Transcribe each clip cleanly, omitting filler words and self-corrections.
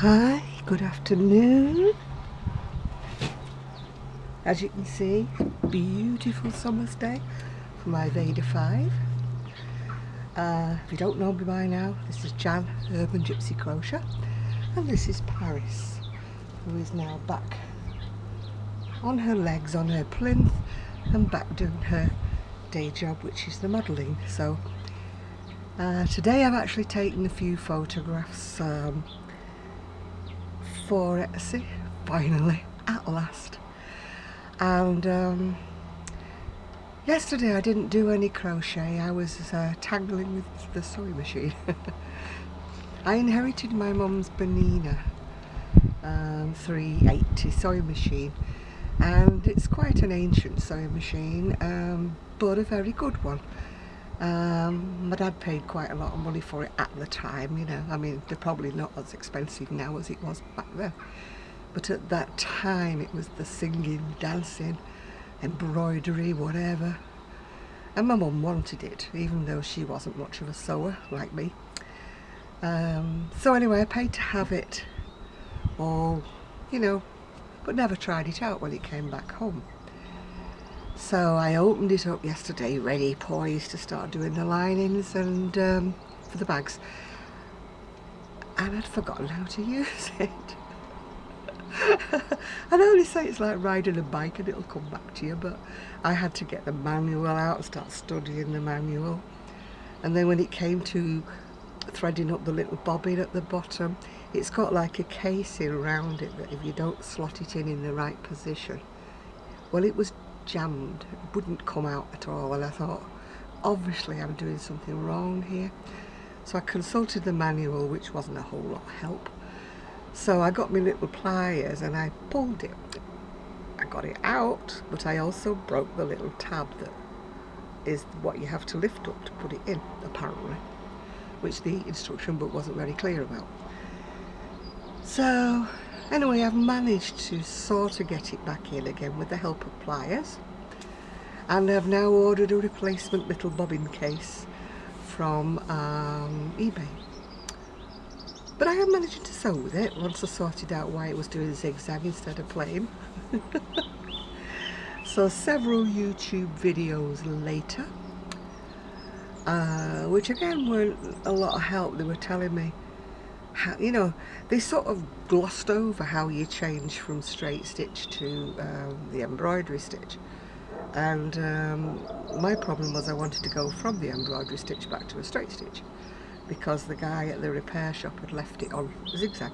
Hi, good afternoon. As you can see, beautiful summer's day for my VEDA 5. If you don't know me by now, this is Jan, Urban Gypsy Crochet, and this is Paris, who is now back on her legs, on her plinth, and back doing her day job, which is the modelling. So today I've actually taken a few photographs for Etsy, finally, at last. And yesterday I didn't do any crochet. I was tangling with the sewing machine. I inherited my mum's Bernina 380 sewing machine, and it's quite an ancient sewing machine, but a very good one. My dad paid quite a lot of money for it at the time, you know. I mean, they're probably not as expensive now as it was back then, but at that time it was the singing, dancing, embroidery, whatever, and my mum wanted it, even though she wasn't much of a sewer like me. So anyway, I paid to have it all, you know, but never tried it out when it came back home. So I opened it up yesterday, ready, poised to start doing the linings and for the bags, and I'd forgotten how to use it. I know they say it's like riding a bike and it'll come back to you, but I had to get the manual out and start studying the manual. And then when it came to threading up the little bobbin at the bottom, it's got like a casing around it that if you don't slot it in the right position, well, it was jammed, it wouldn't come out at all. And I thought, obviously I'm doing something wrong here. So I consulted the manual, which wasn't a whole lot of help. So I got my little pliers and I pulled it. I got it out, but I also broke the little tab that is what you have to lift up to put it in, apparently, which the instruction book wasn't very clear about. So anyway, I've managed to sort of get it back in again with the help of pliers, and I've now ordered a replacement little bobbin case from eBay. But I am managing to sew with it once I sorted out why it was doing zigzag instead of plain. So several YouTube videos later, which again weren't a lot of help. They were telling me how, you know, they sort of glossed over how you change from straight stitch to the embroidery stitch. And my problem was I wanted to go from the embroidery stitch back to a straight stitch, because the guy at the repair shop had left it on zigzag.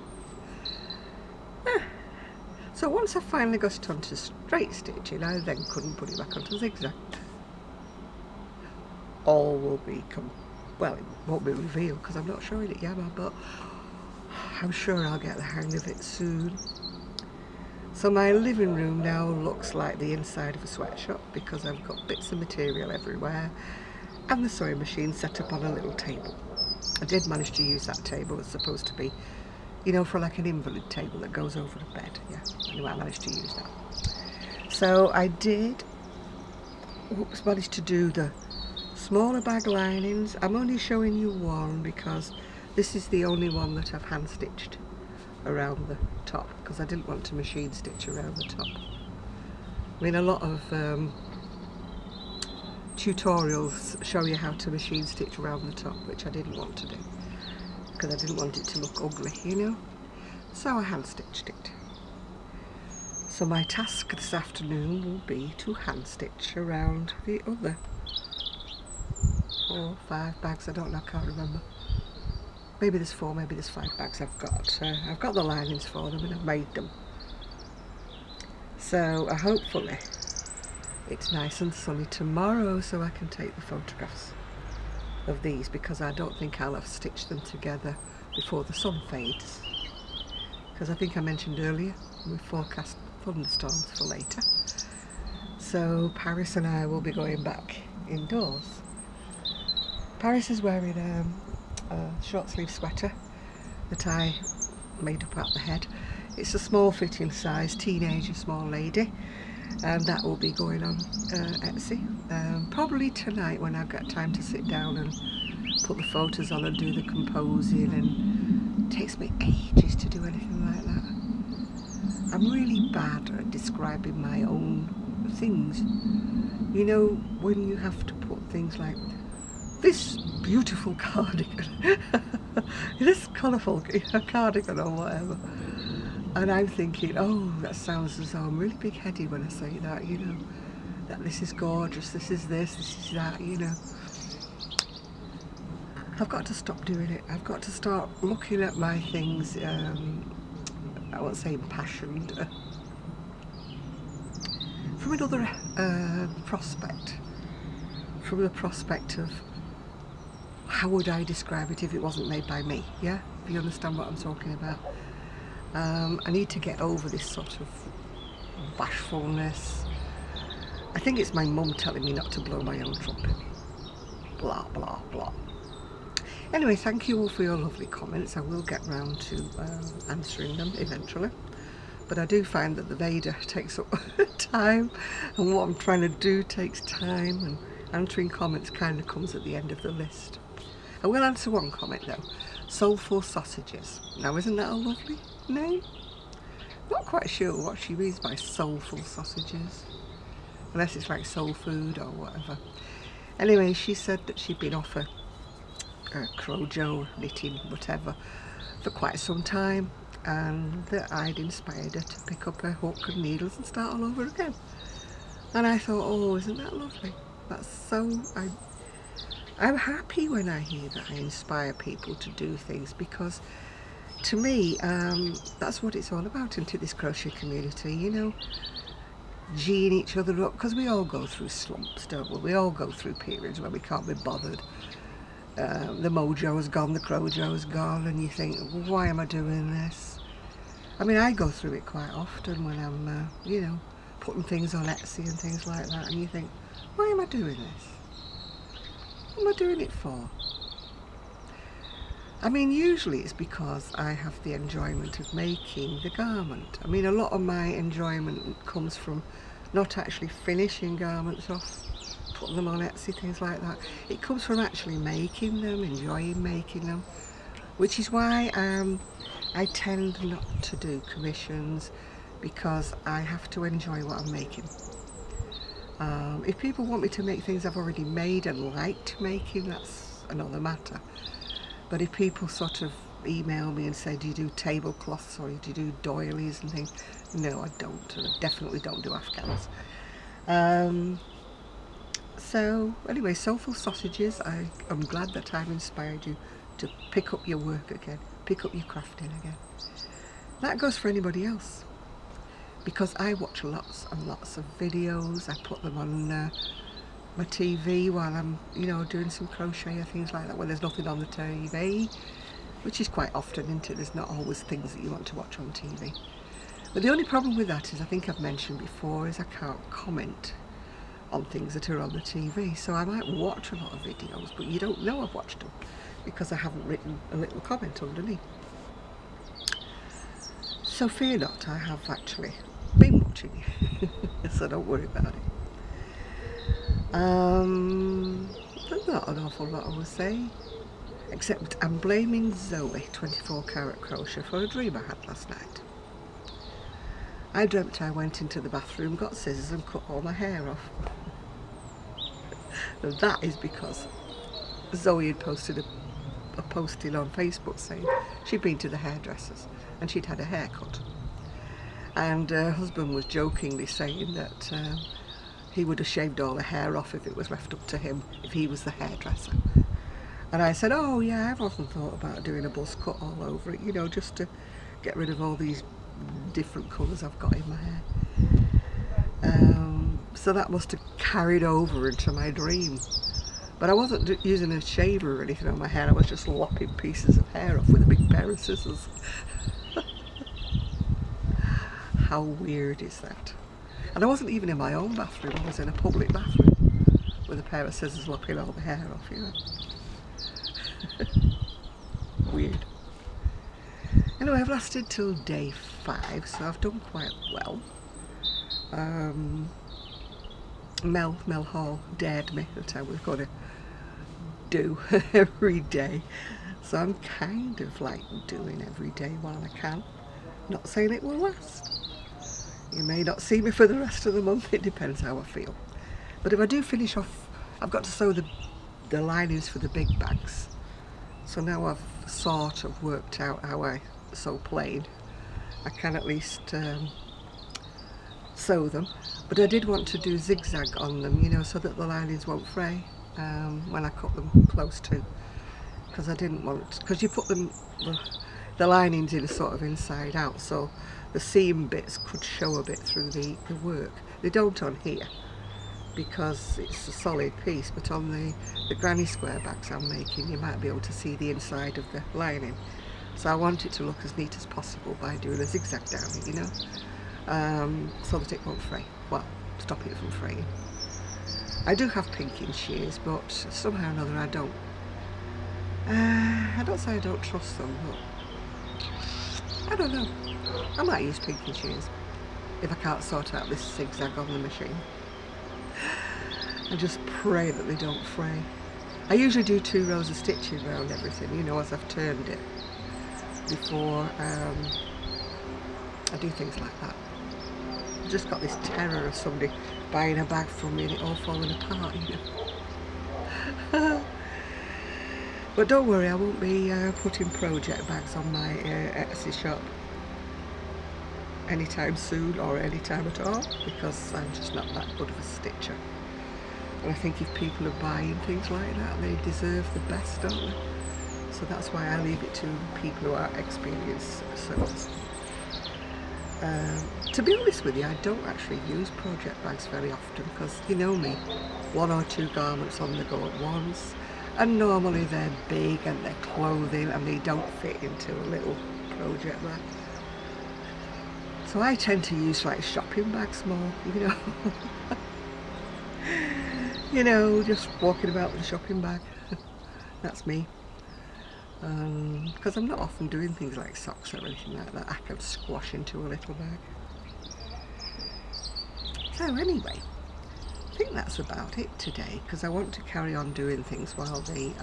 So once I finally got it onto straight stitching, I then couldn't put it back onto zigzag. All will be, well, it won't be revealed because I'm not showing it yet, but I'm sure I'll get the hang of it soon. So my living room now looks like the inside of a sweatshop because I've got bits of material everywhere and the sewing machine set up on a little table. I did manage to use that table. It's supposed to be, you know, for like an invalid table that goes over the bed. Yeah, anyway, I managed to use that. So I did manage to do the smaller bag linings. I'm only showing you one because this is the only one that I've hand stitched around the top, because I didn't want to machine stitch around the top. I mean, a lot of tutorials show you how to machine stitch around the top, which I didn't want to do because I didn't want it to look ugly, you know. So I hand stitched it. So my task this afternoon will be to hand stitch around the other 4 or 5 bags. I don't know, I can't remember. Maybe there's 4, maybe there's 5 bags I've got the linings for them and I've made them. So hopefully it's nice and sunny tomorrow so I can take the photographs of these, because I don't think I'll have stitched them together before the sun fades, because I think I mentioned earlier we forecast thunderstorms for later. So Paris and I will be going back indoors. Paris is wearing a short sleeve sweater that I made up at the head. It's a small fitting size, teenager, small lady, and that will be going on Etsy probably tonight when I've got time to sit down and put the photos on and do the composing and It takes me ages to do anything like that. I'm really bad at describing my own things. You know, when you have to put things like this beautiful cardigan, this colourful cardigan or whatever, and I'm thinking, oh, that sounds as though I'm really big-headed when I say that, you know, that this is gorgeous, this is this is that, you know. I've got to stop doing it. I've got to start looking at my things, I won't say impassioned, from another prospect. From the prospect of how would I describe it if it wasn't made by me, yeah? If you understand what I'm talking about. I need to get over this sort of bashfulness. I think it's my mum telling me not to blow my own trumpet. Blah, blah, blah. Anyway, thank you all for your lovely comments. I will get round to answering them eventually. But I do find that the VEDA takes up time, and what I'm trying to do takes time, and answering comments kind of comes at the end of the list. I will answer one comment though. Soulful Sausages. Now, isn't that a lovely name? Not quite sure what she means by soulful sausages, unless it's like soul food or whatever. Anyway, she said that she'd been off a Crochet, knitting, whatever, for quite some time, and that I'd inspired her to pick up her hook and needles and start all over again. And I thought, oh, isn't that lovely? That's so, I'm happy when I hear that I inspire people to do things, because to me, that's what it's all about into this crochet community, you know, geeing each other up, because we all go through slumps, don't we? We all go through periods where we can't be bothered. The mojo is gone, the crojo is gone, and you think, well, why am I doing this? I mean, I go through it quite often when I'm, you know, putting things on Etsy and things like that, and you think, why am I doing this? What am I doing it for? I mean, usually it's because I have the enjoyment of making the garment. I mean, a lot of my enjoyment comes from not actually finishing garments off, putting them on Etsy, things like that. It comes from actually making them, enjoying making them, which is why I tend not to do commissions, because I have to enjoy what I'm making. If people want me to make things I've already made and liked making, that's another matter. But if people sort of email me and say, do you do tablecloths or do you do doilies and things? No, I don't. And I definitely don't do Afghans. So anyway, Soulful Sausages, I'm glad that I've inspired you to pick up your work again, pick up your crafting again. That goes for anybody else, because I watch lots and lots of videos. I put them on my TV while I'm, you know, doing some crochet or things like that, when there's nothing on the TV, which is quite often, isn't it? There's not always things that you want to watch on TV. But the only problem with that is, I think I've mentioned before, is I can't comment on things that are on the TV. So I might watch a lot of videos, but you don't know I've watched them because I haven't written a little comment underneath. So fear not, I have actually been watching it, so don't worry about it. There's not an awful lot I will say, except I'm blaming Zoe 24 Karat Crochet for a dream I had last night. I dreamt I went into the bathroom, got scissors and cut all my hair off. And that is because Zoe had posted a posting on Facebook saying she'd been to the hairdressers and she'd had a haircut. And her husband was jokingly saying that he would have shaved all the hair off if it was left up to him, if he was the hairdresser. And I said, oh yeah, I've often thought about doing a buzz cut all over it, you know, just to get rid of all these different colours I've got in my hair. So that must have carried over into my dream. But I wasn't using a shaver or anything on my hair, I was just lopping pieces of hair off with a big pair of scissors. How weird is that? And I wasn't even in my own bathroom, I was in a public bathroom with a pair of scissors lopping all the hair off, you know. Weird. Anyway, I've lasted till day 5, so I've done quite well. Mel Hall dared me that I was going to do every day, So I'm kind of like doing every day while I can. Not saying it will last. You may not see me for the rest of the month, it depends how I feel. But if I do finish off, I've got to sew the linings for the big bags. So now I've sort of worked out how I sew plain. I can at least sew them. But I did want to do zigzag on them, you know, so that the linings won't fray when I cut them close to. Because I didn't want, because you put them, the linings in a sort of inside out, so the seam bits could show a bit through the work. They don't on here because it's a solid piece, but on the granny square bags I'm making, you might be able to see the inside of the lining. So I want it to look as neat as possible by doing a zigzag down it, you know, so that it won't fray. Well, stop it from fraying. I do have pinking shears, but somehow or another I don't say I don't trust them, but I don't know. I might use pinking shears if I can't sort out this zigzag on the machine. I just pray that they don't fray. I usually do 2 rows of stitching around everything, you know, as I've turned it before I do things like that. I've just got this terror of somebody buying a bag from me and it all falling apart, you know. But don't worry, I won't be putting project bags on my Etsy shop anytime soon or anytime at all, because I'm just not that good of a stitcher. And I think if people are buying things like that, they deserve the best, don't they? So that's why I leave it to people who are experienced sewers. To be honest with you, I don't actually use project bags very often because, you know me, 1 or 2 garments on the go at once, and normally they're big and they're clothing and they don't fit into a little project bag. So I tend to use like shopping bags more, you know. You know, just walking about with a shopping bag. That's me. Because I'm not often doing things like socks or anything like that. I can squash into a little bag. So anyway, I think that's about it today, because I want to carry on doing things while the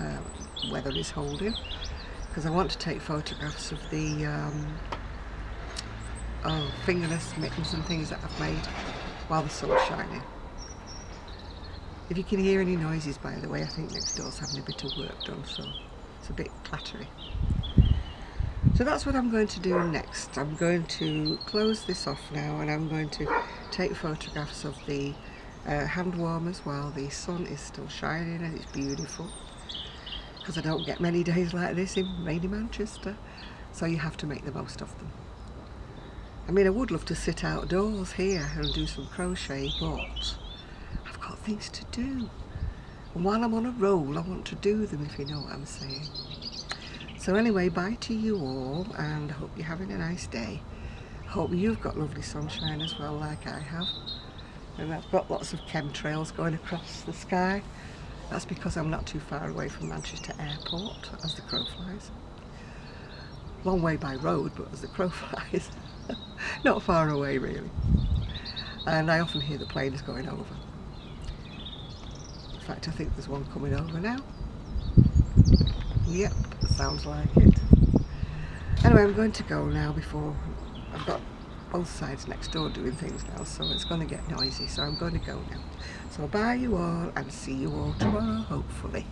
weather is holding, because I want to take photographs of the fingerless mittens and things that I've made while the sun's shining. If you can hear any noises, by the way, I think next door's having a bit of work done, so it's a bit clattery. So that's what I'm going to do next. I'm going to close this off now, and I'm going to take photographs of the hand warmers while the sun is still shining and it's beautiful, because I don't get many days like this in rainy Manchester, so you have to make the most of them. I mean, I would love to sit outdoors here and do some crochet, but I've got things to do. And while I'm on a roll, I want to do them, if you know what I'm saying. So anyway, bye to you all, and I hope you're having a nice day. Hope you've got lovely sunshine as well, like I have. And I've got lots of chemtrails going across the sky. That's because I'm not too far away from Manchester Airport, as the crow flies. Long way by road, but as the crow flies. Not far away, really. And I often hear the planes going over. In fact, I think there's one coming over now. Yep, sounds like it. Anyway, I'm going to go now before I've got both sides next door doing things now, so it's going to get noisy, so I'm going to go now. So bye you all, and see you all tomorrow, hopefully.